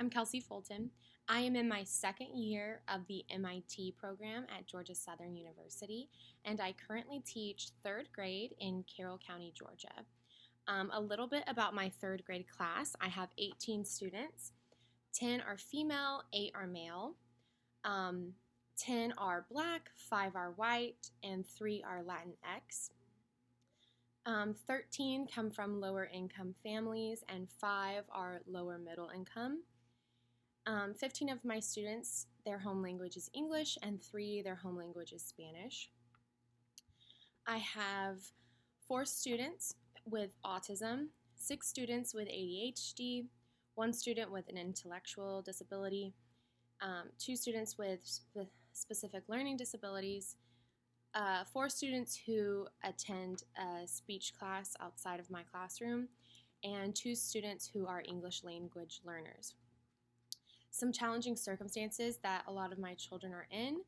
I'm Kelsey Fulton. I am in my second year of the MIT program at Georgia Southern University, and I currently teach third grade in Carroll County, Georgia. A little bit about my third grade class. I have 18 students. 10 are female, 8 are male. 10 are black, 5 are white, and 3 are Latinx. 13 come from lower income families, and 5 are lower middle income. 15 of my students, their home language is English, and 3, their home language is Spanish. I have 4 students with autism, 6 students with ADHD, 1 student with an intellectual disability, 2 students with specific learning disabilities, 4 students who attend a speech class outside of my classroom, and 2 students who are English language learners. Some challenging circumstances that a lot of my children are in.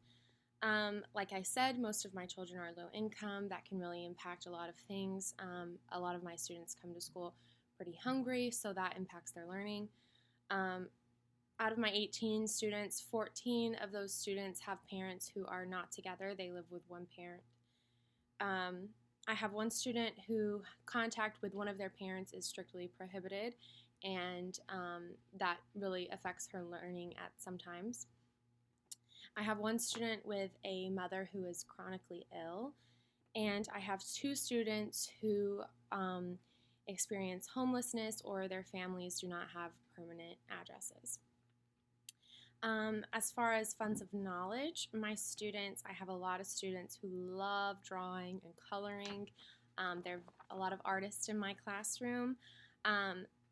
Like I said, most of my children are low income. That can really impact a lot of things. A lot of my students come to school pretty hungry, so that impacts their learning. Out of my 18 students, 14 of those students have parents who are not together. They live with one parent. I have 1 student who contact with one of their parents is strictly prohibited, and that really affects her learning at some times. I have 1 student with a mother who is chronically ill, and I have 2 students who experience homelessness or their families do not have permanent addresses. As far as funds of knowledge, my students, I have a lot of students who love drawing and coloring. There are a lot of artists in my classroom.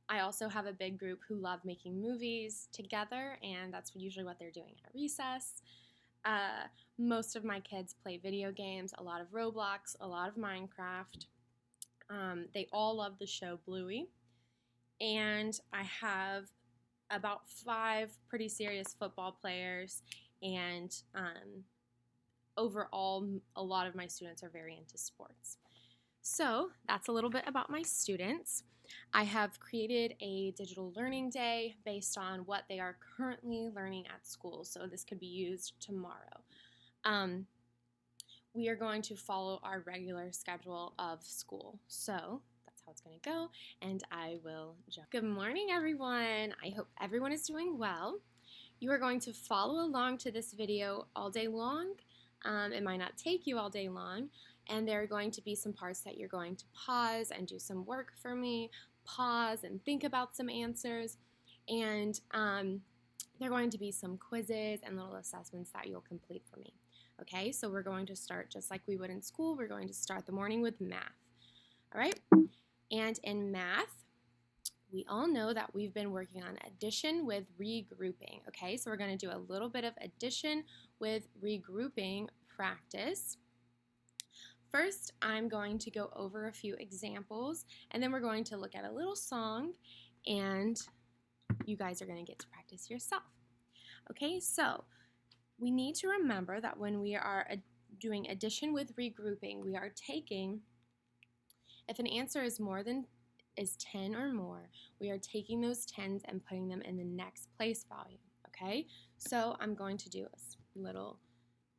I also have a big group who love making movies together, and that's usually what they're doing at recess. Most of my kids play video games, a lot of Roblox, a lot of Minecraft. They all love the show Bluey. And I have about 5 pretty serious football players, and overall, a lot of my students are very into sports. So that's a little bit about my students. I have created a digital learning day based on what they are currently learning at school, so this could be used tomorrow. We are going to follow our regular schedule of school, so that's how it's going to go, and I will jump. Good morning, everyone. I hope everyone is doing well. You are going to follow along to this video all day long. It might not take you all day long, and there are going to be some parts that you're going to pause and do some work for me, pause and think about some answers, and there are going to be some quizzes and little assessments that you'll complete for me. Okay, so we're going to start just like we would in school. We're going to start the morning with math. All right, and in math, we all know that we've been working on addition with regrouping. Okay, so we're going to do a little bit of addition with regrouping practice. First, I'm going to go over a few examples, and then we're going to look at a little song, and you guys are going to get to practice yourself. Okay, so we need to remember that when we are doing addition with regrouping, we are taking, if an answer is 10 or more, we are taking those 10s and putting them in the next place value. Okay, so I'm going to do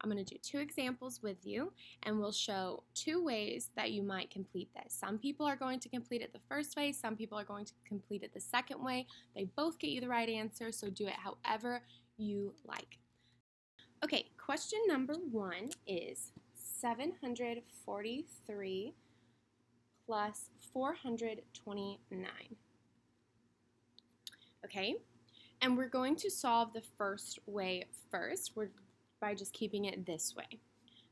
I'm going to do 2 examples with you, and we'll show 2 ways that you might complete this. Some people are going to complete it the first way, some people are going to complete it the second way. They both get you the right answer, so do it however you like. Okay, question number 1 is 743 plus 429. Okay, and we're going to solve the first way first. By just keeping it this way.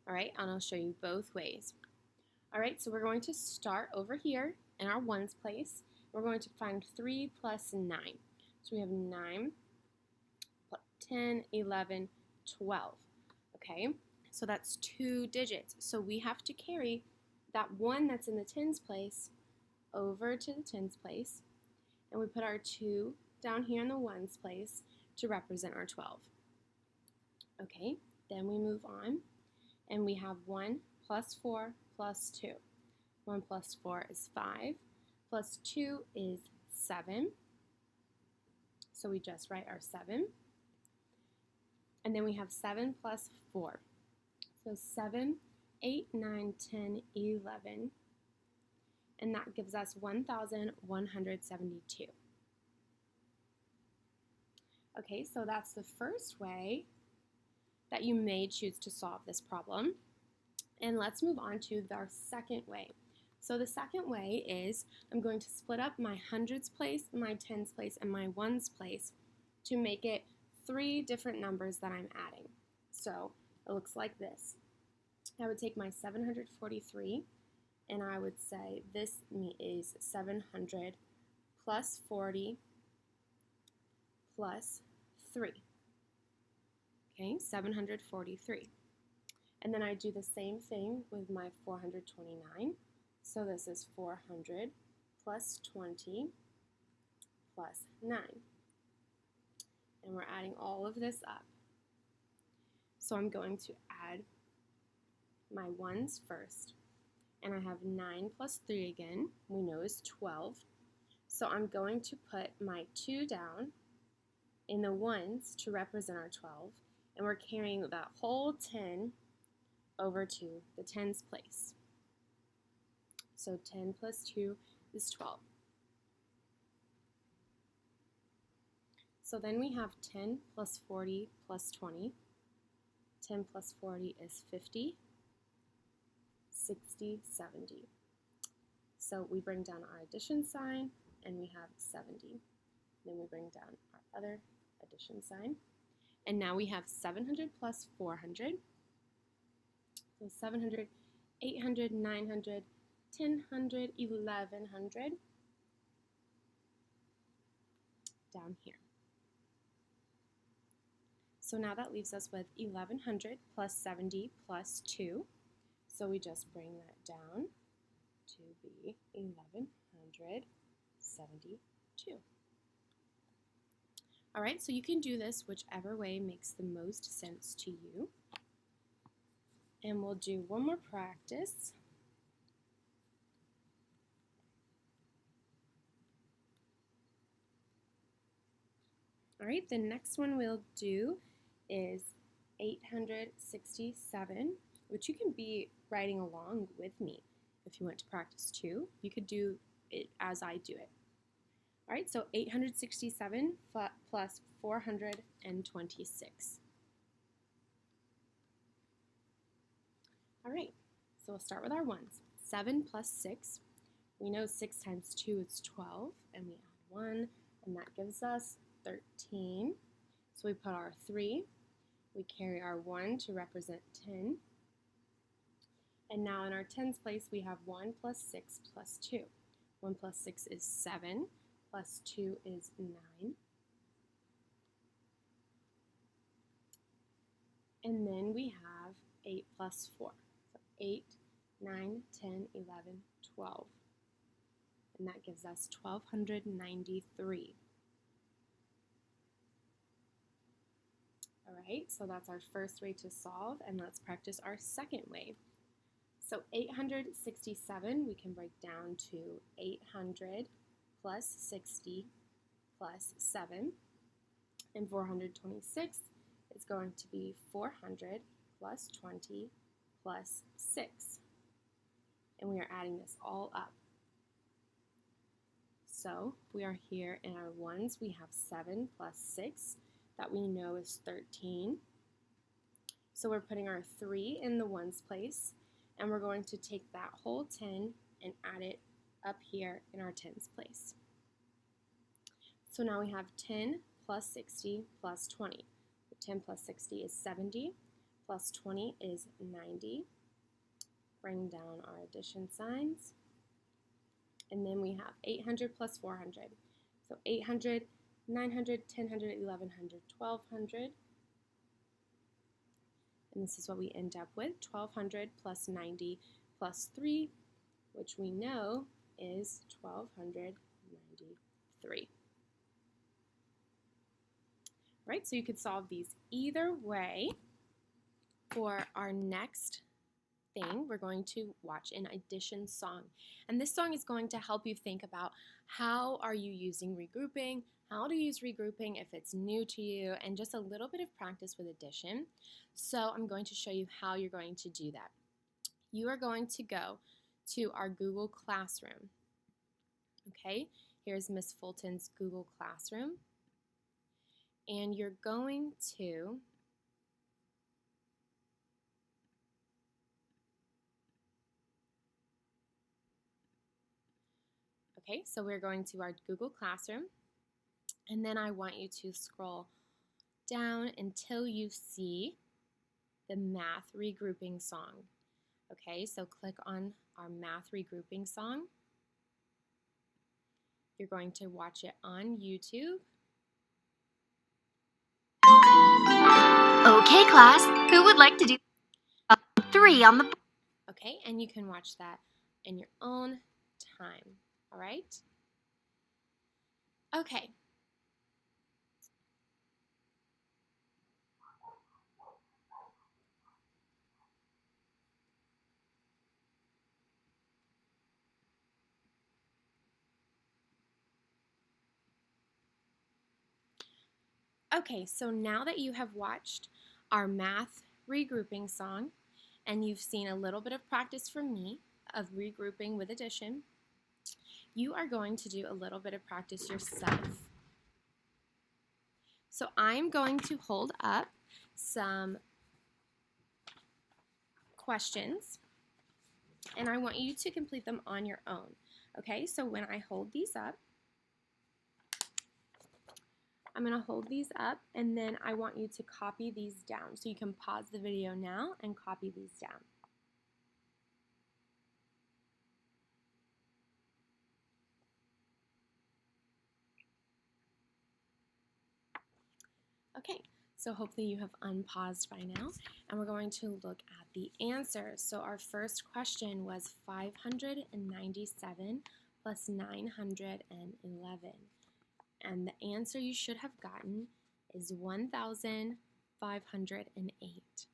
All right, and I'll show you both ways. All right, so we're going to start over here in our ones place. We're going to find 3 plus 9. So we have 9, 10, 11, 12. Okay, so that's 2 digits. So we have to carry that 1 that's in the tens place over to the tens place, and we put our 2 down here in the ones place to represent our 12. Okay, then we move on, and we have 1 plus 4 plus 2. 1 plus 4 is 5, plus 2 is 7. So we just write our 7. And then we have 7 plus 4. So 7, 8, 9, 10, 11. And that gives us 1,172. Okay, so that's the first way that you may choose to solve this problem. And let's move on to our second way. So the second way is I'm going to split up my hundreds place, my tens place, and my ones place to make it 3 different numbers that I'm adding. So it looks like this. I would take my 743 and I would say this is 700 plus 40 plus 3. Okay, 743. And then I do the same thing with my 429. So this is 400 plus 20 plus 9. And we're adding all of this up. So I'm going to add my ones first. And I have 9 plus 3 again, we know is 12. So I'm going to put my 2 down in the ones to represent our 12. And we're carrying that whole 10 over to the tens place. So 10 plus 2 is 12. So then we have 10 plus 40 plus 20. 10 plus 40 is 50, 60, 70. So we bring down our addition sign and we have 70. Then we bring down our other addition sign. And now we have 700 plus 400. So 700, 800, 900, 1000, 1100 down here. So now that leaves us with 1100 plus 70 plus 2. So we just bring that down to be 1172. All right, so you can do this whichever way makes the most sense to you. And we'll do one more practice. All right, the next one we'll do is 867, which you can be writing along with me if you want to practice too. You could do it as I do it. All right, so 867 plus 426. All right, so we'll start with our ones. 7 plus 6. We know 6 times 2 is 12, and we add 1, and that gives us 13. So we put our 3. We carry our 1 to represent 10. And now in our tens place, we have 1 plus 6 plus 2. 1 plus 6 is 7, plus 2 is 9. And then we have 8 plus 4. So 8, 9, 10, 11, 12. And that gives us 1,293. All right, so that's our first way to solve, and let's practice our second way. So 867 we can break down to 800 plus 60 plus 7, and 426 is going to be 400 plus 20 plus 6. And we are adding this all up. So we are here in our ones, we have 7 plus 6, that we know is 13. So we're putting our 3 in the ones place, and we're going to take that whole 10 and add it up here in our tens place. So now we have 10 plus 60 plus 20. 10 plus 60 is 70, plus 20 is 90. Bring down our addition signs. And then we have 800 plus 400. So 800, 900, 1000, 1100, 1200. And this is what we end up with, 1200 plus 90 plus 3, which we know is 1293. Right, so you could solve these either way. For our next thing, we're going to watch an addition song. And this song is going to help you think about how are you using regrouping, how to use regrouping if it's new to you, and just a little bit of practice with addition. So I'm going to show you how you're going to do that. You are going to go to our Google Classroom. Okay, here's Miss Fulton's Google Classroom. And you're going to okay, so we're going to our Google Classroom, and then I want you to scroll down until you see the math regrouping song. Okay, so click on our math regrouping song. You're going to watch it on YouTube. Okay, class, who would like to do 3 on the board? Okay, and you can watch that in your own time, all right? Okay. Okay, so now that you have watched our math regrouping song and you've seen a little bit of practice from me of regrouping with addition, you are going to do a little bit of practice yourself. So I'm going to hold up some questions and I want you to complete them on your own. Okay, so when I hold these up, I'm going to hold these up and then I want you to copy these down. So you can pause the video now and copy these down. Okay, so hopefully you have unpaused by now, and we're going to look at the answers. So our first question was 597 plus 911. And the answer you should have gotten is 1,508.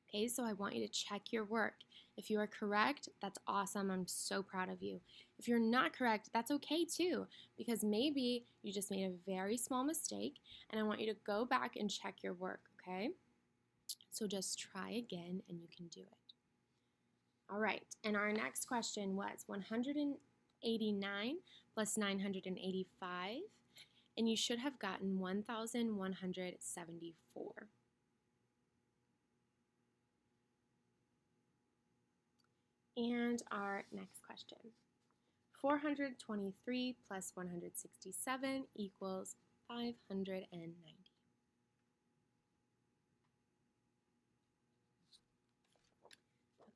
Okay, so I want you to check your work. If you are correct, that's awesome. I'm so proud of you. If you're not correct, that's okay too, because maybe you just made a very small mistake, and I want you to go back and check your work, okay? So just try again, and you can do it. All right, and our next question was 189 plus 985, and you should have gotten 1,174. And our next question, 423 plus 167 equals 590.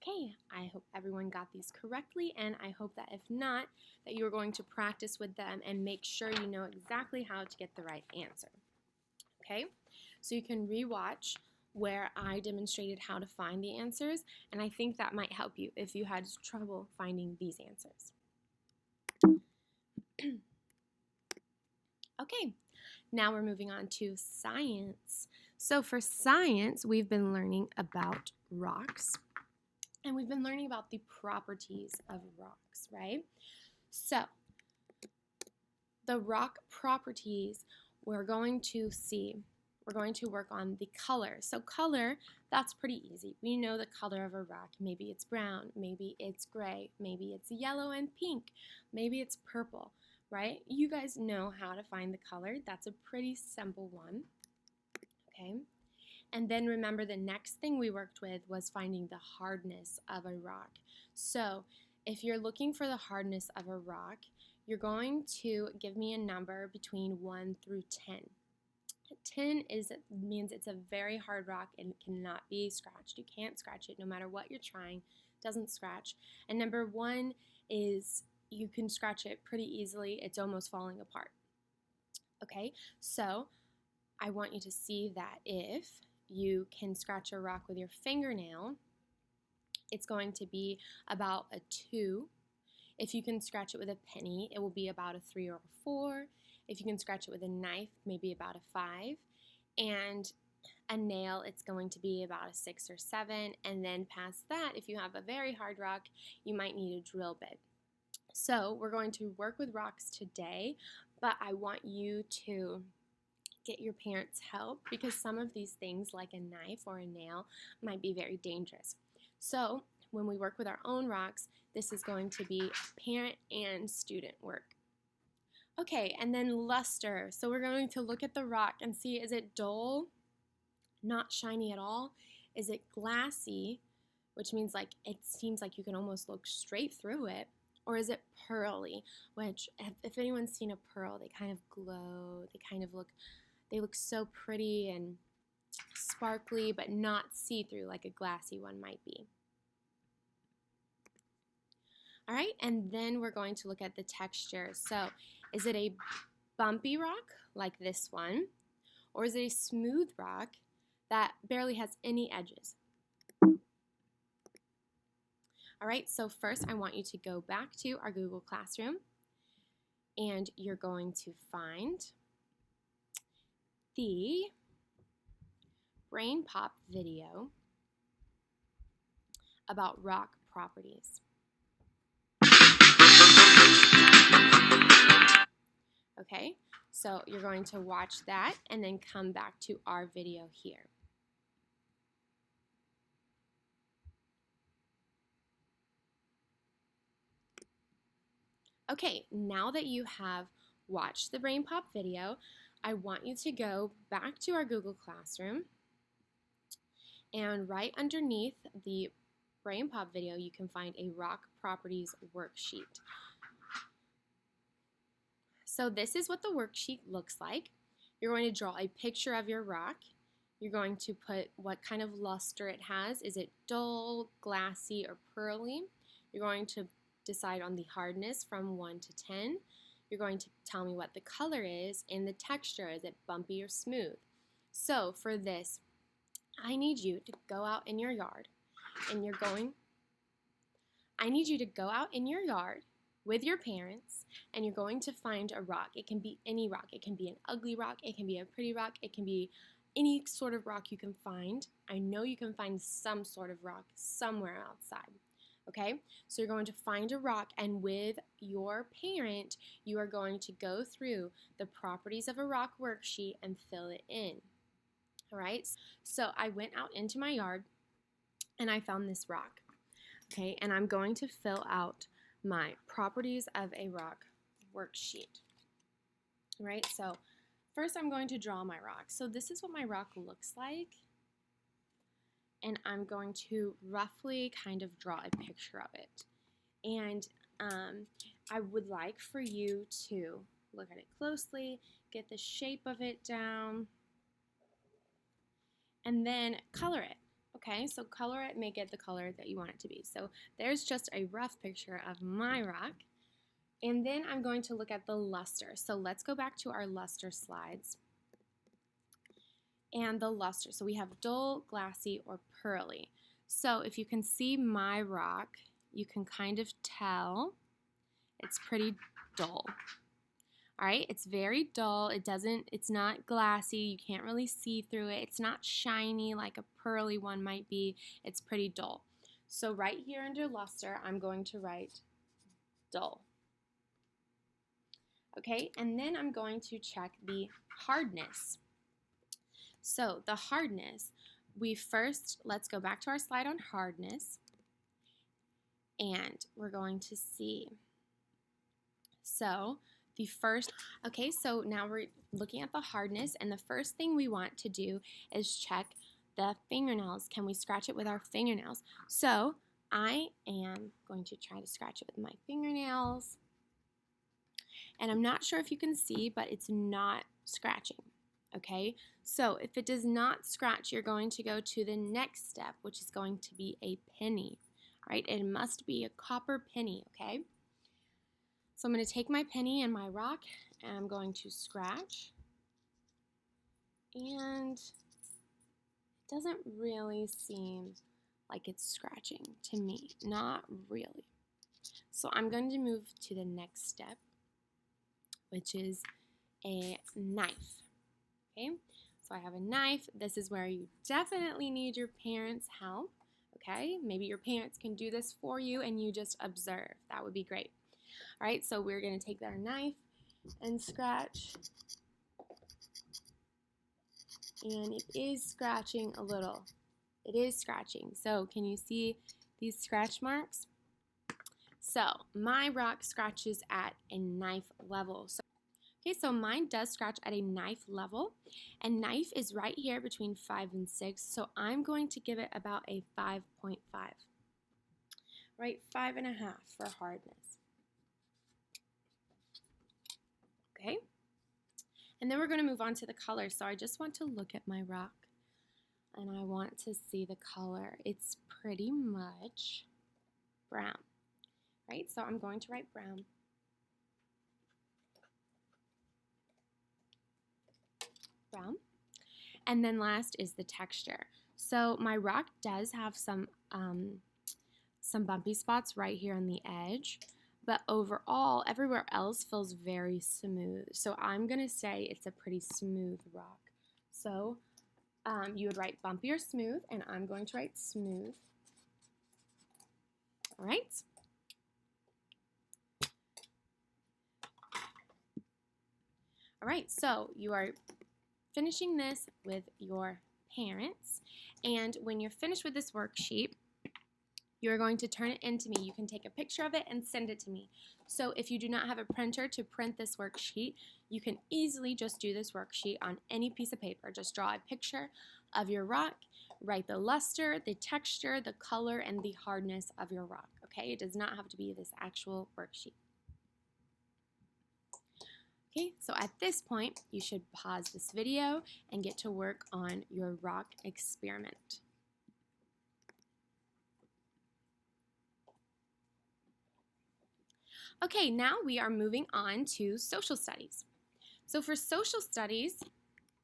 Okay, I hope everyone got these correctly, and I hope that if not, that you're going to practice with them and make sure you know exactly how to get the right answer. Okay, so you can rewatch where I demonstrated how to find the answers, and I think that might help you if you had trouble finding these answers. Okay, now we're moving on to science. So for science, we've been learning about rocks, and we've been learning about the properties of rocks, right? So the rock properties we're going to work on the color. So color, that's pretty easy. We know the color of a rock. Maybe it's brown, maybe it's gray, maybe it's yellow and pink, maybe it's purple, right? You guys know how to find the color. That's a pretty simple one, okay? And then remember, the next thing we worked with was finding the hardness of a rock. So if you're looking for the hardness of a rock, you're going to give me a number between 1 through 10. 10 means it's a very hard rock and it cannot be scratched. You can't scratch it no matter what you're trying. It doesn't scratch. And number 1 is you can scratch it pretty easily. It's almost falling apart. Okay, so I want you to see that if you can scratch a rock with your fingernail, it's going to be about a 2. If you can scratch it with a penny, it will be about a 3 or a 4. If you can scratch it with a knife, maybe about a 5. And a nail, it's going to be about a 6 or 7. And then past that, if you have a very hard rock, you might need a drill bit. So we're going to work with rocks today, but I want you to get your parents' help because some of these things, like a knife or a nail, might be very dangerous. So when we work with our own rocks, this is going to be parent and student work. Okay, and then luster. So we're going to look at the rock and see, is it dull, not shiny at all? Is it glassy, which means like it seems like you can almost look straight through it? Or is it pearly, which if anyone's seen a pearl, they kind of glow, they look so pretty and sparkly, but not see-through like a glassy one might be. All right, and then we're going to look at the texture. So is it a bumpy rock like this one, or is it a smooth rock that barely has any edges? All right, so first I want you to go back to our Google Classroom, and you're going to find the Brain Pop video about rock properties. Okay, so you're going to watch that and then come back to our video here. Okay, now that you have watched the Brain Pop video, I want you to go back to our Google Classroom, and right underneath the Brain Pop video, you can find a rock properties worksheet. So this is what the worksheet looks like. You're going to draw a picture of your rock. You're going to put what kind of luster it has. Is it dull, glassy, or pearly? You're going to decide on the hardness from 1 to 10. You're going to tell me what the color is and the texture. Is it bumpy or smooth? So for this, I need you to go out in your yard, and I need you to go out in your yard with your parents, and you're going to find a rock. It can be any rock. It can be an ugly rock. It can be a pretty rock. It can be any sort of rock you can find. I know you can find some sort of rock somewhere outside. Okay, so you're going to find a rock, and with your parent, you are going to go through the properties of a rock worksheet and fill it in. All right, so I went out into my yard, and I found this rock. Okay, and I'm going to fill out my properties of a rock worksheet. All right, so first I'm going to draw my rock. So this is what my rock looks like. And I'm going to roughly kind of draw a picture of it. And I would like for you to look at it closely, get the shape of it down, and then color it. Okay, so color it, make it the color that you want it to be. So there's just a rough picture of my rock. And then I'm going to look at the luster. So let's go back to our luster slides. And the luster. So we have dull, glassy, or pearly. So if you can see my rock, you can kind of tell it's pretty dull. All right, it's very dull. It's not glassy. You can't really see through it. It's not shiny like a pearly one might be. It's pretty dull. So right here under luster, I'm going to write dull. Okay, and then I'm going to check the hardness. So the hardness, let's go back to our slide on hardness, and we're going to see. So so now we're looking at the hardness, and the first thing we want to do is check the fingernails. Can we scratch it with our fingernails? So I am going to try to scratch it with my fingernails, and I'm not sure if you can see, but it's not scratching. Okay, so if it does not scratch, you're going to go to the next step, which is going to be a penny. All right, it must be a copper penny, okay? So I'm going to take my penny and my rock, and I'm going to scratch. And it doesn't really seem like it's scratching to me, not really. So I'm going to move to the next step, which is a knife. Okay, so I have a knife. This is where you definitely need your parents' help. Okay, maybe your parents can do this for you and you just observe. That would be great. All right, so we're going to take our knife and scratch. And it is scratching a little. It is scratching. So can you see these scratch marks? So my rock scratches at a knife level. So mine does scratch at a knife level, and knife is right here between 5 and 6, so I'm going to give it about a 5.5, right? 5.5 for hardness. Okay, and then we're going to move on to the color. So I just want to look at my rock, and I want to see the color. It's pretty much brown, right? So I'm going to write brown. Brown. And then last is the texture. So my rock does have some bumpy spots right here on the edge, but overall, everywhere else feels very smooth. So I'm gonna say it's a pretty smooth rock. So you would write bumpy or smooth, and I'm going to write smooth. All right. All right, so you are finishing this with your parents, and when you're finished with this worksheet, you're going to turn it in to me. You can take a picture of it and send it to me. So if you do not have a printer to print this worksheet, you can easily just do this worksheet on any piece of paper. Just draw a picture of your rock, write the luster, the texture, the color, and the hardness of your rock, okay? It does not have to be this actual worksheet. Okay, so at this point, you should pause this video and get to work on your rock experiment. Okay, now we are moving on to social studies. So for social studies,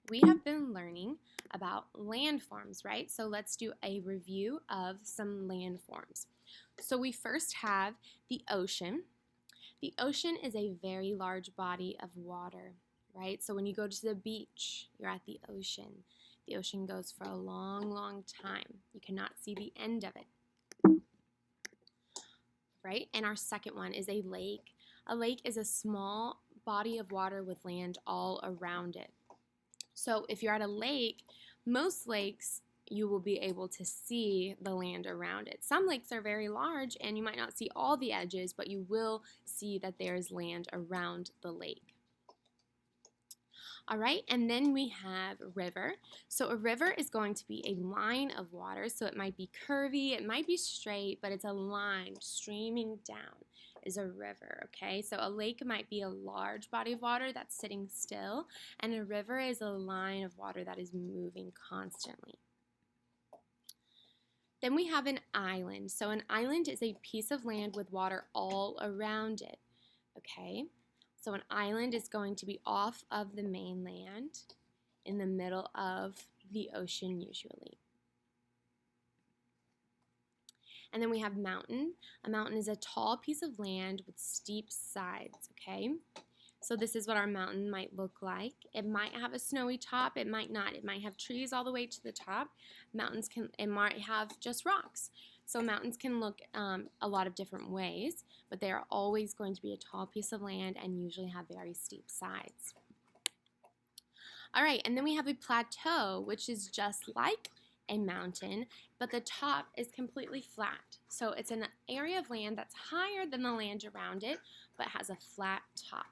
we have been learning about landforms, right? So let's do a review of some landforms. So we first have the ocean. The ocean is a very large body of water, right? So when you go to the beach, you're at the ocean. The ocean goes for a long, long time. You cannot see the end of it, right? And our second one is a lake. A lake is a small body of water with land all around it. So if you're at a lake, most lakes, you will be able to see the land around it. Some lakes are very large and you might not see all the edges, but you will see that there's land around the lake. All right, and then we have river. So a river is going to be a line of water. So it might be curvy, it might be straight, but it's a line streaming down is a river, okay? So a lake might be a large body of water that's sitting still, and a river is a line of water that is moving constantly. Then we have an island. So an island is a piece of land with water all around it, okay? So an island is going to be off of the mainland in the middle of the ocean usually. And then we have mountain. A mountain is a tall piece of land with steep sides, okay? So this is what our mountain might look like. It might have a snowy top, it might not. It might have trees all the way to the top. It might have just rocks. So mountains can look a lot of different ways, but they are always going to be a tall piece of land and usually have very steep sides. All right, and then we have a plateau, which is just like a mountain, but the top is completely flat. So it's an area of land that's higher than the land around it, but has a flat top.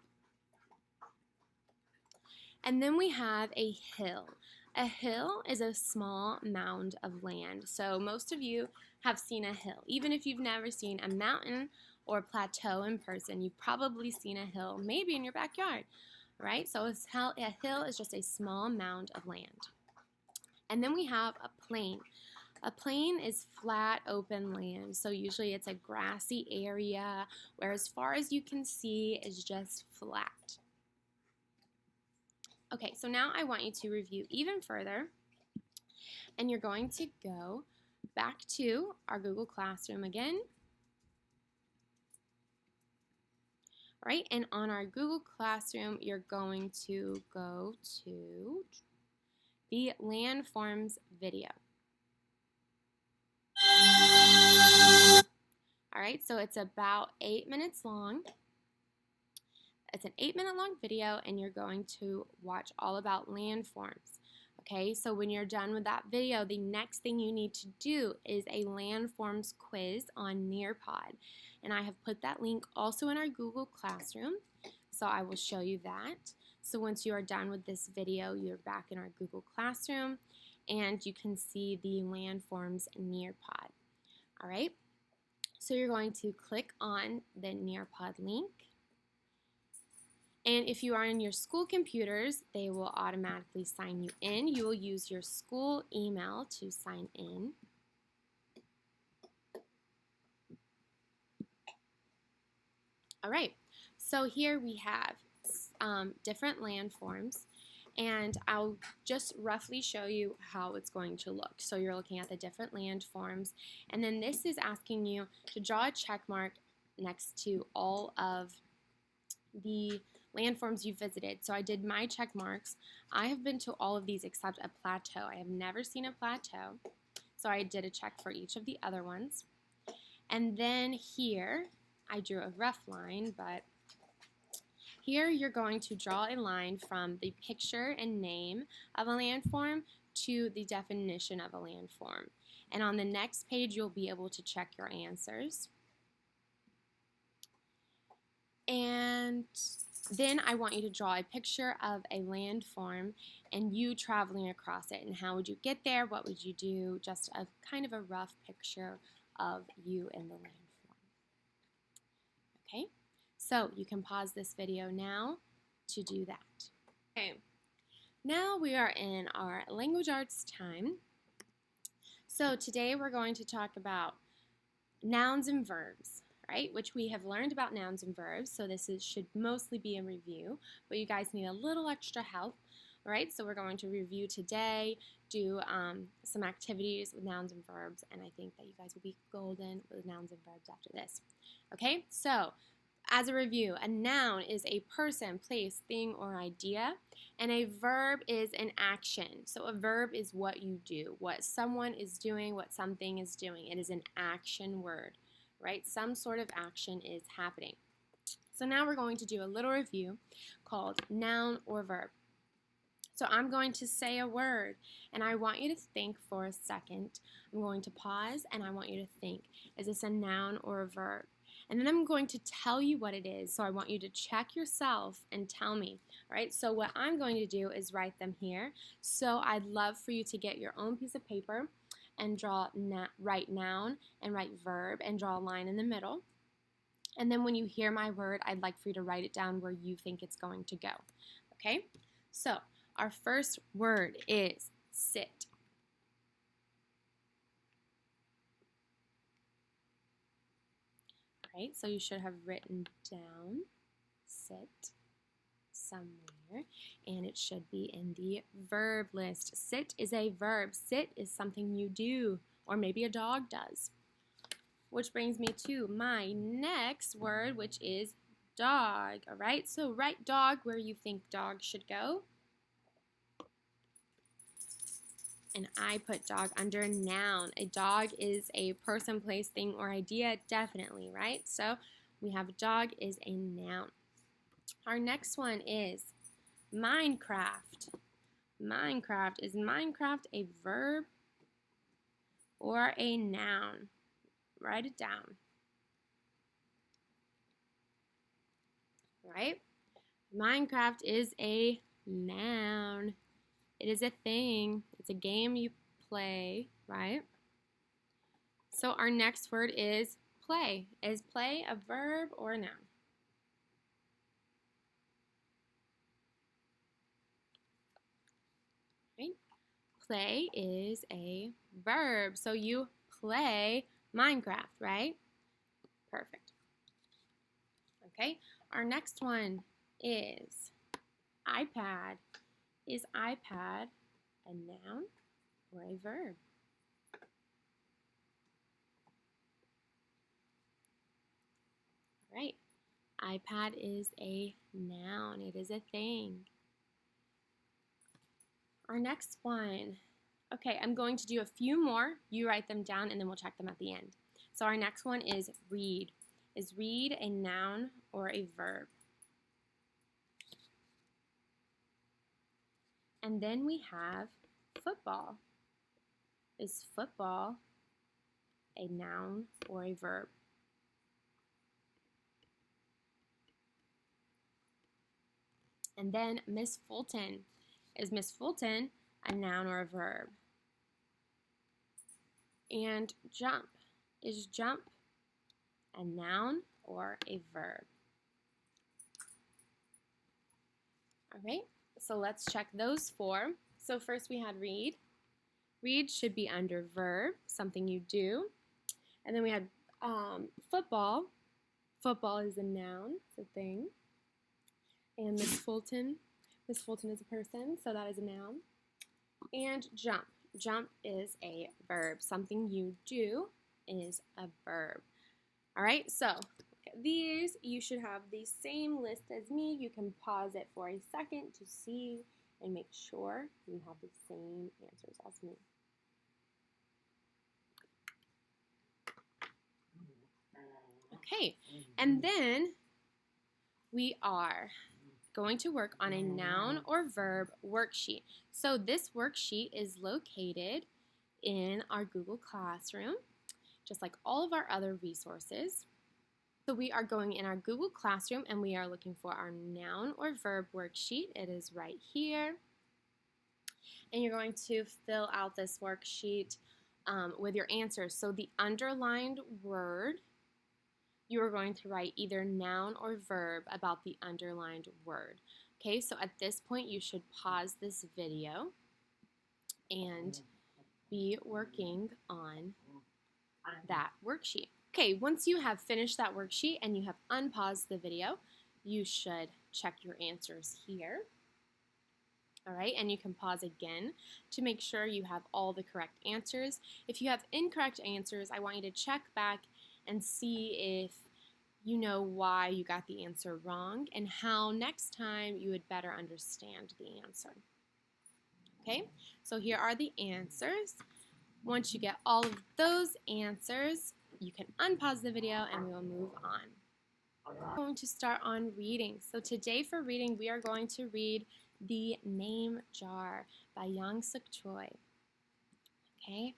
And then we have a hill. A hill is a small mound of land. So most of you have seen a hill. Even if you've never seen a mountain or a plateau in person, you've probably seen a hill, maybe in your backyard, right? So a hill is just a small mound of land. And then we have a plain. A plain is flat, open land. So usually it's a grassy area where as far as you can see is just flat. Okay, so now I want you to review even further, and you're going to go back to our Google Classroom again. All right, and on our Google Classroom, you're going to go to the landforms video. All right, so it's about 8 minutes long. It's an 8-minute long video, and you're going to watch all about landforms. Okay, so when you're done with that video, the next thing you need to do is a landforms quiz on Nearpod. And I have put that link also in our Google Classroom, so I will show you that. So once you are done with this video, you're back in our Google Classroom, and you can see the landforms Nearpod. All right, so you're going to click on the Nearpod link. And if you are on your school computers, they will automatically sign you in. You will use your school email to sign in. All right, so here we have different landforms, and I'll just roughly show you how it's going to look. So you're looking at the different landforms, and then this is asking you to draw a check mark next to all of the landforms you visited. So I did my check marks. I have been to all of these except a plateau. I have never seen a plateau, so I did a check for each of the other ones. And then here, I drew a rough line, but here you're going to draw a line from the picture and name of a landform to the definition of a landform. And on the next page, you'll be able to check your answers. And then I want you to draw a picture of a landform and you traveling across it. And how would you get there? What would you do? Just a kind of a rough picture of you in the landform. Okay, so you can pause this video now to do that. Okay, now we are in our language arts time. So today we're going to talk about nouns and verbs. Right, which we have learned about nouns and verbs, so this should mostly be a review, but you guys need a little extra help. All right, so we're going to review today, do some activities with nouns and verbs, and I think that you guys will be golden with nouns and verbs after this. Okay, so as a review, a noun is a person, place, thing, or idea, and a verb is an action. So a verb is what you do, what someone is doing, what something is doing. It is an action word. Right? Some sort of action is happening. So now we're going to do a little review called noun or verb. So I'm going to say a word, and I want you to think for a second. I'm going to pause, and I want you to think, is this a noun or a verb? And then I'm going to tell you what it is, so I want you to check yourself and tell me. All right? So what I'm going to do is write them here. So I'd love for you to get your own piece of paper and write noun and write verb and draw a line in the middle. And then when you hear my word, I'd like for you to write it down where you think it's going to go. Okay? So our first word is sit. All right, so you should have written down sit somewhere, and it should be in the verb list. Sit is a verb. Sit is something you do, or maybe a dog does. Which brings me to my next word, which is dog. All right, so write dog where you think dog should go. And I put dog under noun. A dog is a person, place, thing, or idea, definitely, right? So we have dog is a noun. Our next one is Minecraft. Minecraft. Is Minecraft a verb or a noun? Write it down. Right? Minecraft is a noun. It is a thing. It's a game you play, right? So our next word is play. Is play a verb or a noun? Right? Play is a verb. So you play Minecraft, right? Perfect. Okay, our next one is iPad. Is iPad a noun or a verb? All right, iPad is a noun. It is a thing. Our next one. Okay, I'm going to do a few more. You write them down and then we'll check them at the end. So our next one is read. Is read a noun or a verb? And then we have football. Is football a noun or a verb? And then Miss Fulton. Is Miss Fulton a noun or a verb? And jump. Is jump a noun or a verb? All right, so let's check those 4. So first we had read. Read should be under verb, something you do. And then we had football. Football is a noun, it's a thing. And Miss Fulton is a person, so that is a noun. And jump. Jump is a verb. Something you do is a verb. All right, so look at these. You should have the same list as me. You can pause it for a second to see and make sure you have the same answers as me. Okay, and then we are going to work on a noun or verb worksheet. So this worksheet is located in our Google Classroom, just like all of our other resources. So we are going in our Google Classroom and we are looking for our noun or verb worksheet. It is right here. And you're going to fill out this worksheet with your answers. So the underlined word, you are going to write either noun or verb about the underlined word. Okay, so at this point you should pause this video and be working on that worksheet. Okay, once you have finished that worksheet and you have unpaused the video, you should check your answers here. All right, and you can pause again to make sure you have all the correct answers. If you have incorrect answers, I want you to check back and see if you know why you got the answer wrong and how next time you would better understand the answer. Okay, so here are the answers. Once you get all of those answers, you can unpause the video and we will move on. We're going to start on reading. So today for reading, we are going to read The Name Jar by Yang Suk Choi. Okay,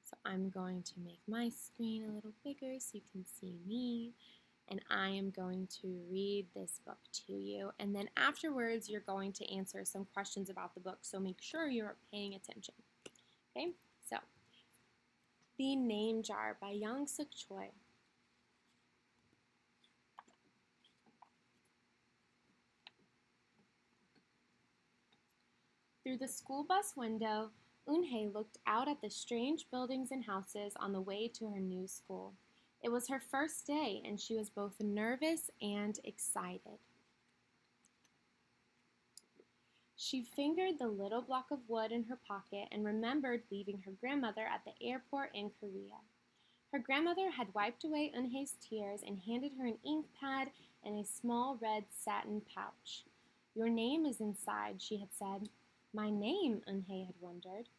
so I'm going to make my screen a little bigger so you can see me. And I am going to read this book to you. And then afterwards, you're going to answer some questions about the book. So make sure you're paying attention. Okay, so The Name Jar by Yang Suk Choi. Through the school bus window, Eun-hye looked out at the strange buildings and houses on the way to her new school. It was her first day, and she was both nervous and excited. She fingered the little block of wood in her pocket and remembered leaving her grandmother at the airport in Korea. Her grandmother had wiped away Eun-hae's tears and handed her an ink pad and a small red satin pouch. "Your name is inside," she had said. "My name?" Eun-hae had wondered.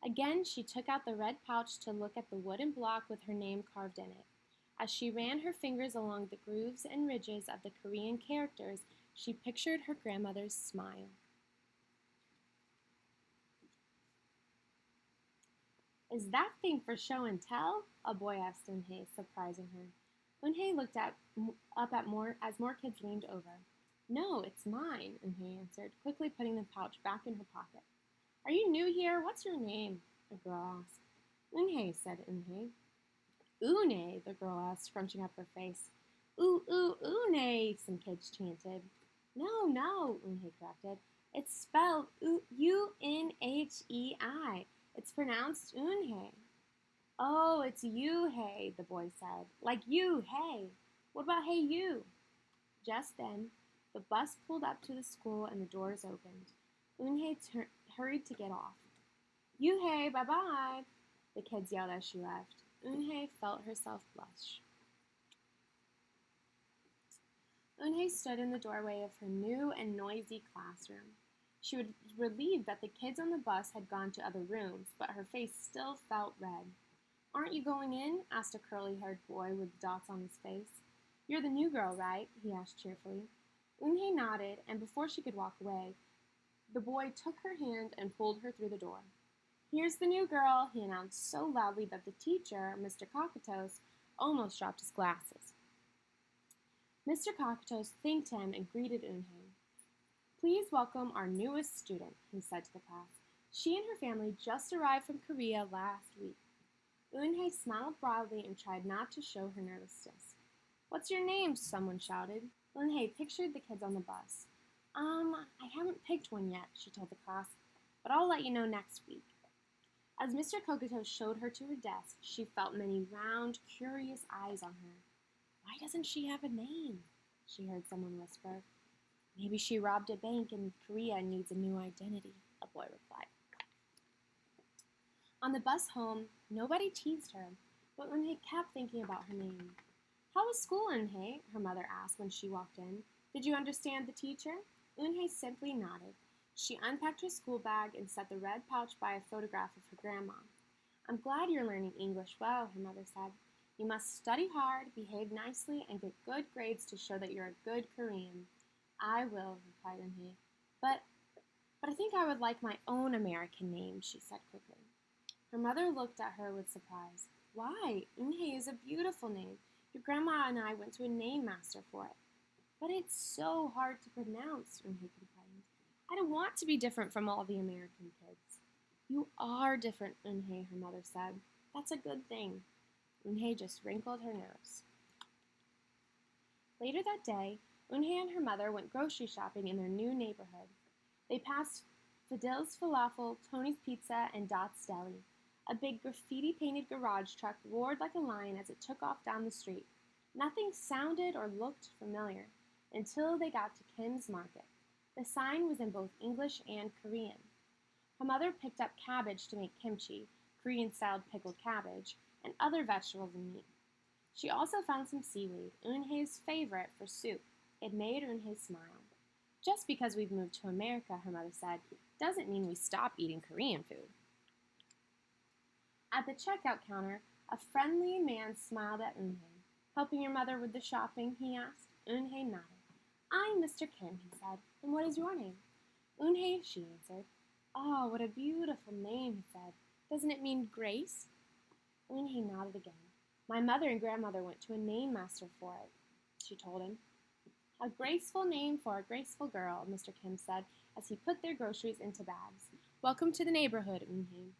Again, she took out the red pouch to look at the wooden block with her name carved in it. As she ran her fingers along the grooves and ridges of the Korean characters, she pictured her grandmother's smile. "Is that thing for show and tell?" a boy asked Eun-hae, surprising her. Eun-hae looked up at more kids leaned over. "No, it's mine," Eun-hae answered, quickly putting the pouch back in her pocket. "Are you new here? What's your name?" the girl asked. "Eun-hae," said Eun-hae. "Une," the girl asked, scrunching up her face. "Ooh, ooh, Une," some kids chanted. No, Eun-hae corrected. "It's spelled U-N-H-E-I. It's pronounced Eun-hae." "Oh, it's you-hae," the boy said. "Like you, hey. What about hey you?" Just then, the bus pulled up to the school and the doors opened. Eun-hae hurried to get off. "You-hae, bye-bye," the kids yelled as she left. Eun-hae felt herself blush. Eun-hae stood in the doorway of her new and noisy classroom. She was relieved that the kids on the bus had gone to other rooms, but her face still felt red. "Aren't you going in?" asked a curly-haired boy with dots on his face. "You're the new girl, right?" he asked cheerfully. Eun-hae nodded, and before she could walk away, The boy took her hand and pulled her through the door. "Here's the new girl," he announced so loudly that the teacher, Mr. Cockatoos, almost dropped his glasses. Mr. Cockatoos thanked him and greeted Eunhye. "Please welcome our newest student," he said to the class. "She and her family just arrived from Korea last week." Eunhye smiled broadly and tried not to show her nervousness. "What's your name?" someone shouted. Eunhye pictured the kids on the bus. I haven't picked one yet," she told the class, "but I'll let you know next week." As Mr. Cockatoos showed her to her desk, she felt many round, curious eyes on her. "Why doesn't she have a name?" she heard someone whisper. "Maybe she robbed a bank in Korea and needs a new identity," a boy replied. On the bus home, nobody teased her, but Eunhye kept thinking about her name. "How was school, Eunhye?" her mother asked when she walked in. "Did you understand the teacher?" Eunhye simply nodded. She unpacked her school bag and set the red pouch by a photograph of her grandma. "I'm glad you're learning English well," her mother said. "You must study hard, behave nicely, and get good grades to show that you're a good Korean." "I will," replied Eunhye. But I think I would like my own American name," she said quickly. Her mother looked at her with surprise. "Why? Eunhye is a beautiful name. Your grandma and I went to a name master for it." "But it's so hard to pronounce," Eunhye complained. "I don't want to be different from all the American kids." "You are different, Eunhye," her mother said. "That's a good thing." Eunhye just wrinkled her nose. Later that day, Eunhye and her mother went grocery shopping in their new neighborhood. They passed Fidil's Falafel, Tony's Pizza, and Dot's Deli. A big graffiti-painted garage truck roared like a lion as it took off down the street. Nothing sounded or looked familiar until they got to Kim's Market. The sign was in both English and Korean. Her mother picked up cabbage to make kimchi, Korean-styled pickled cabbage, and other vegetables and meat. She also found some seaweed, Eunhye's favorite for soup. It made Eunhye smile. "Just because we've moved to America," her mother said, "doesn't mean we stop eating Korean food." At the checkout counter, a friendly man smiled at Eunhye. "Helping your mother with the shopping?" he asked. Eunhye nodded. "I'm Mr. Kim," he said. "And what is your name?" "Eunhye," she answered. "Oh, what a beautiful name," he said. "Doesn't it mean grace?" Eunhye nodded again. "My mother and grandmother went to a name master for it," she told him. "A graceful name for a graceful girl," Mr. Kim said as he put their groceries into bags. "Welcome to the neighborhood, Eunhye."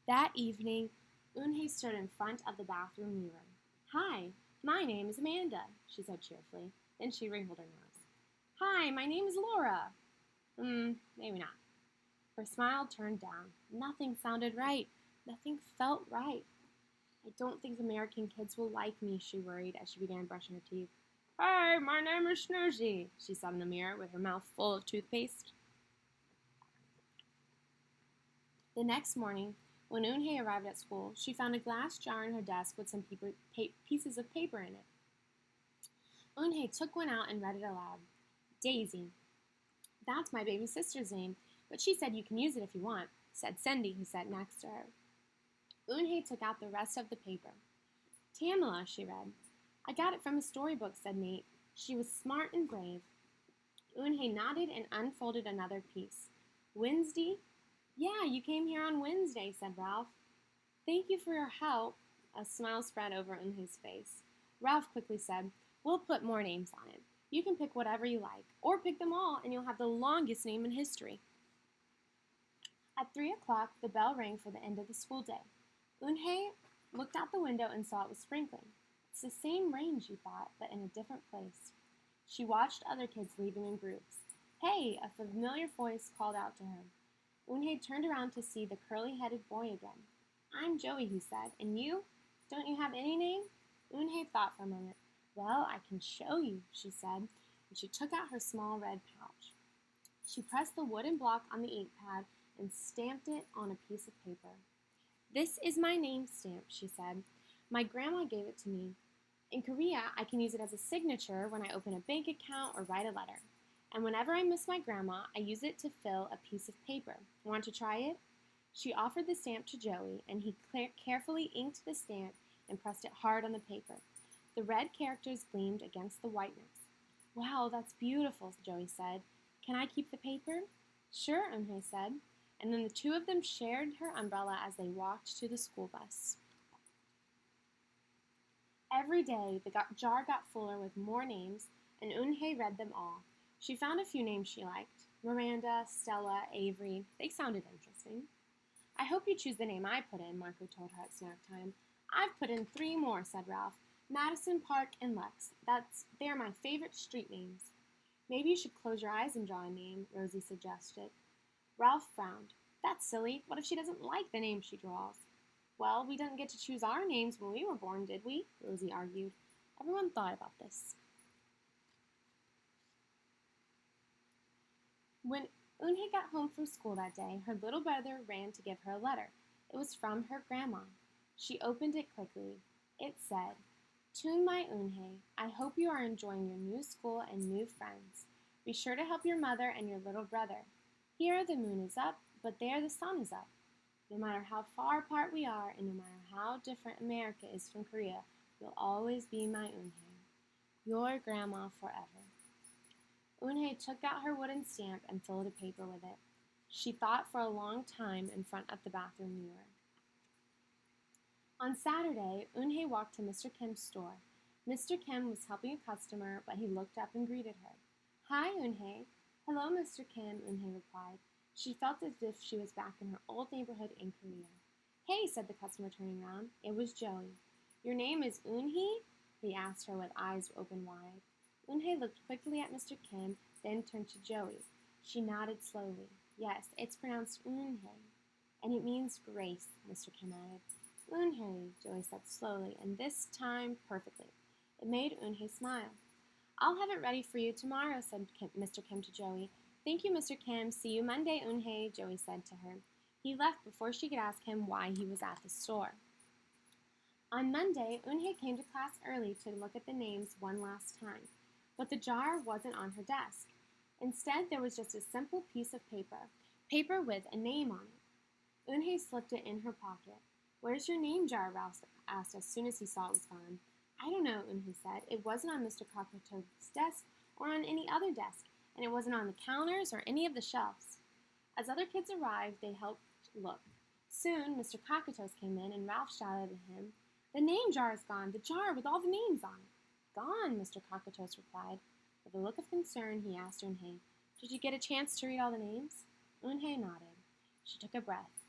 That evening, Eunhye stood in front of the bathroom mirror. "Hi, my name is Amanda," she said cheerfully. Then she wrinkled her nose. "Hi, my name is Laura." Maybe not. Her smile turned down. Nothing sounded right. Nothing felt right. "I don't think American kids will like me," she worried as she began brushing her teeth. "Hi, my name is Snoozy," she said in the mirror with her mouth full of toothpaste. The next morning, when Eunhye arrived at school, she found a glass jar in her desk with some pieces of paper in it. Eunhye took one out and read it aloud. "Daisy. That's my baby sister's name, but she said you can use it if you want," said Cindy, who sat next to her. Eunhye took out the rest of the paper. "Tamala," she read. "I got it from a storybook," said Nate. "She was smart and brave." Eunhye nodded and unfolded another piece. "Wednesday?" "Yeah, you came here on Wednesday," said Ralph. "Thank you for your help." A smile spread over Eunhye's face. Ralph quickly said, "We'll put more names on it. You can pick whatever you like, or pick them all, and you'll have the longest name in history." At 3 o'clock, the bell rang for the end of the school day. Eunhye looked out the window and saw it was sprinkling. It's the same rain, she thought, but in a different place. She watched other kids leaving in groups. "Hey!" a familiar voice called out to her. Eunhye turned around to see the curly-headed boy again. "I'm Joey," he said. "And you? Don't you have any name?" Eunhye thought for a moment. "Well, I can show you," she said, and she took out her small red pouch. She pressed the wooden block on the ink pad and stamped it on a piece of paper. "This is my name stamp," she said. "My grandma gave it to me. In Korea, I can use it as a signature when I open a bank account or write a letter. And whenever I miss my grandma, I use it to fill a piece of paper. Want to try it?" She offered the stamp to Joey, and he carefully inked the stamp and pressed it hard on the paper. The red characters gleamed against the whiteness. "Wow, that's beautiful," Joey said. Can I keep the paper? Sure, Eunhye said, and then the two of them shared her umbrella as they walked to the school bus. Every day, the jar got fuller with more names, and Eunhye read them all. She found a few names she liked. Miranda, Stella, Avery. They sounded interesting. I hope you choose the name I put in, Marco told her at snack time. I've put in 3 more, said Ralph. Madison, Park, and Lex. They're my favorite street names. Maybe you should close your eyes and draw a name, Rosie suggested. Ralph frowned. That's silly. What if she doesn't like the name she draws? Well, we didn't get to choose our names when we were born, did we? Rosie argued. Everyone thought about this. When Eunhye got home from school that day, her little brother ran to give her a letter. It was from her grandma. She opened it quickly. It said, "To my Eunhye, I hope you are enjoying your new school and new friends. Be sure to help your mother and your little brother. Here the moon is up, but there the sun is up. No matter how far apart we are, and no matter how different America is from Korea, you'll always be my Eunhye. Your grandma forever." Eunhye took out her wooden stamp and filled a paper with it. She thought for a long time in front of the bathroom mirror. On Saturday, Eunhye walked to Mr. Kim's store. Mr. Kim was helping a customer, but he looked up and greeted her. "Hi, Eunhye." "Hello, Mr. Kim," Eunhye replied. She felt as if she was back in her old neighborhood in Korea. "Hey," said the customer, turning around. It was Joey. "Your name is Eunhye?" he asked her with eyes open wide. Eunhye looked quickly at Mr. Kim, then turned to Joey. She nodded slowly. "Yes, it's pronounced Eunhye, and it means grace," Mr. Kim added. "Eunhye," Joey said slowly, and this time perfectly. It made Eunhye smile. "I'll have it ready for you tomorrow," said Mr. Kim to Joey. "Thank you, Mr. Kim. See you Monday, Eunhye," Joey said to her. He left before she could ask him why he was at the store. On Monday, Eunhye came to class early to look at the names one last time, but the jar wasn't on her desk. Instead, there was just a simple piece of paper with a name on it. Eunhye slipped it in her pocket. "Where's your name jar?" Ralph asked as soon as he saw it was gone. "I don't know," Eunhye said. "It wasn't on Mr. Kakato's desk or on any other desk, and it wasn't on the counters or any of the shelves." As other kids arrived, they helped look. Soon, Mr. Kakato's came in, and Ralph shouted at him, "The name jar is gone, the jar with all the names on it." "Gone," Mr. Kakato's replied. With a look of concern, he asked Eunhye, "Did you get a chance to read all the names?" Eunhye nodded. She took a breath.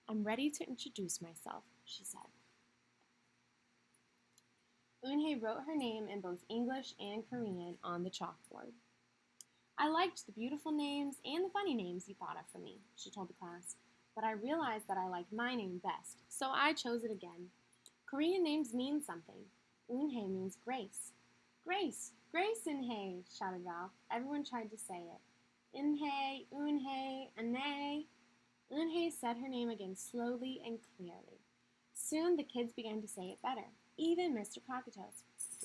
"I'm ready to introduce myself," she said. Eunhye wrote her name in both English and Korean on the chalkboard. "I liked the beautiful names and the funny names you thought of for me," she told the class, "but I realized that I liked my name best, so I chose it again. Korean names mean something. Eunhye means grace." "Grace! Grace, Eunhye!" shouted Ralph. Everyone tried to say it. Eunhye, Eunhye, Eunhye. Eunhye said her name again slowly and clearly. Soon the kids began to say it better, even Mr. Kakato's.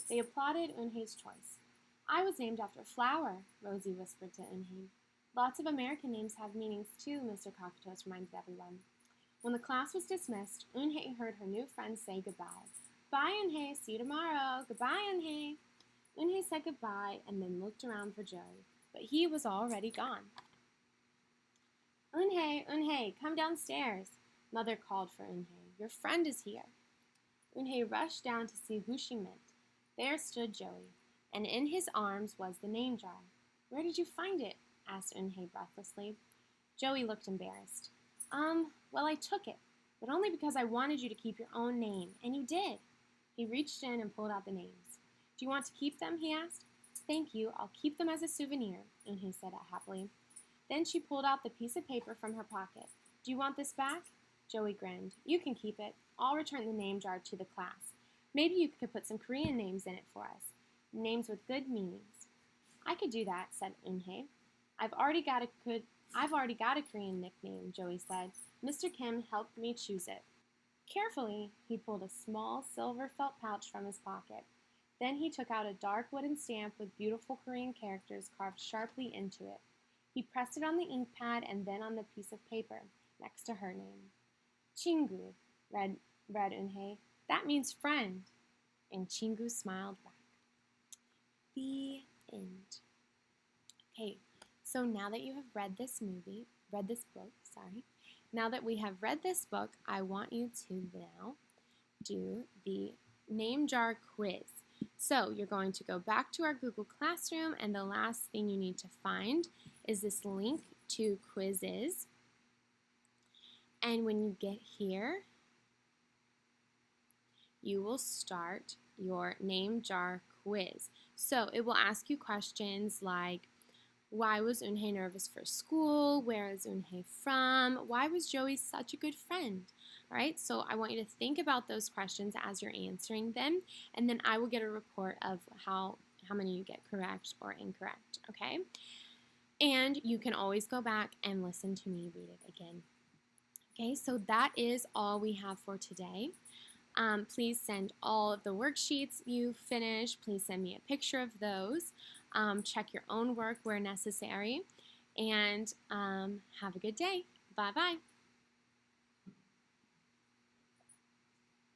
They applauded Eunhye's choice. "I was named after a flower," Rosie whispered to Eunhye. "Lots of American names have meanings too," Mr. Kakato's reminded everyone. When the class was dismissed, Eunhye heard her new friends say goodbye. "Bye, Eunhye. See you tomorrow. Goodbye, Eunhye." Eunhye said goodbye and then looked around for Joey, but he was already gone. "Eunhye, Eunhye, come downstairs," Mother called for Eunhye. "Your friend is here." Eunhye rushed down to see who she meant. There stood Joey, and in his arms was the name jar. "Where did you find it?" asked Eunhye breathlessly. Joey looked embarrassed. Well, I took it, but only because I wanted you to keep your own name, and you did." He reached in and pulled out the names. "Do you want to keep them?" he asked. "Thank you, I'll keep them as a souvenir," Eunhye said happily. Then she pulled out the piece of paper from her pocket. "Do you want this back?" Joey grinned. "You can keep it. I'll return the name jar to the class. Maybe you could put some Korean names in it for us. Names with good meanings." "I could do that," said Eunhye. I've already got a Korean nickname," Joey said. "Mr. Kim helped me choose it." Carefully, he pulled a small silver felt pouch from his pocket. Then he took out a dark wooden stamp with beautiful Korean characters carved sharply into it. He pressed it on the ink pad and then on the piece of paper next to her name. "Chingu," read Eunhye. "That means friend." And Chingu smiled back. The end. Okay, So now that you have read this book, now that we have read this book, I want you to now do the name jar quiz. So you're going to go back to our Google Classroom, and the last thing you need to find is this link to quizzes. And when you get here, you will start your name jar quiz. So it will ask you questions like, why was Eunhae nervous for school? Where is Eunhae from? Why was Joey such a good friend? All right, so I want you to think about those questions as you're answering them, and then I will get a report of how many you get correct or incorrect, okay? And you can always go back and listen to me read it again. Okay, so that is all we have for today. Please send all of the worksheets you finish. Please send me a picture of those. Check your own work where necessary. And have a good day. Bye-bye.